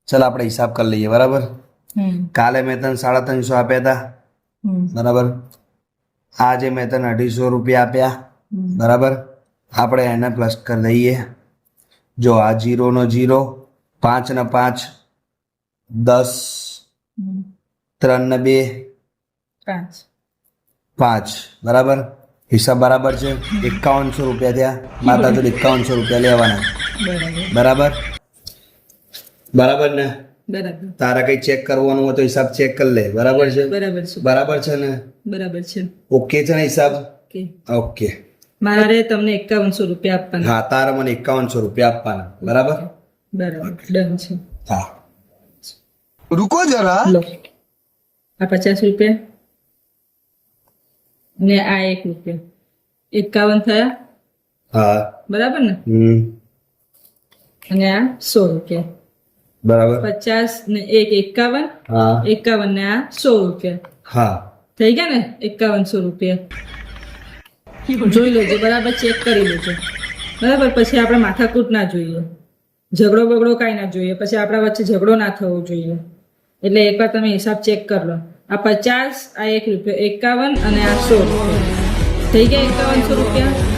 ચાલ આપણે હિસાબ કરી લઈએ બરાબર. કાલે મેં તને 350 આપ્યા હતા બરાબર. આજે મેં તને 250 રૂપિયા આપ્યા બરાબર. આપણે એને પ્લસ કરી દઈએ. જો આ 0 નો 0, 5 ને 5 10, 3 ને 2 5 બરાબર. હિસાબ બરાબર છે. 5100 રૂપિયા થયા. માતા જોડે 5100 રૂપિયા લેવાના બરાબર. બરાબર ને? તારા કઈ ચેક કરવાનું હોય તો હિસાબ ચેક કરી લે. બરાબર છે? બરાબર છે ને? બરાબર છે. ઓકે છે ને હિસાબ? ઓકે. મારે તમને 5100 રૂપિયા આપવાના. હા, તારે મને 5100 રૂપિયા આપવાના બરાબર. બરાબર ડન છે. હા, રૂકો જરા. લો આ 50 રૂપિયા ને આ 1 રૂપિયા 51 થયા. હા બરાબર ને? અને આ 100 રૂપિયા બરાબર. 50 ને 1 51. હા 51 ને આ 100 રૂપિયા હા થઈ ગયા ને 5100 રૂપિયા. જોઈ લેજો બરાબર, ચેક કરી લેજો બરાબર. પછી આપણે માથાકૂટ ના જોઈએ, ઝઘડો બગડો કાંઈ ના જોઈએ, પછી આપણા વચ્ચે ઝઘડો ના થવો જોઈએ. એટલે એકવાર તમે હિસાબ ચેક કરી લો. આ 50, આ 1 રૂપિયો 51 અને આ 100 રૂપિયા થઈ ગયા 5100 રૂપિયા.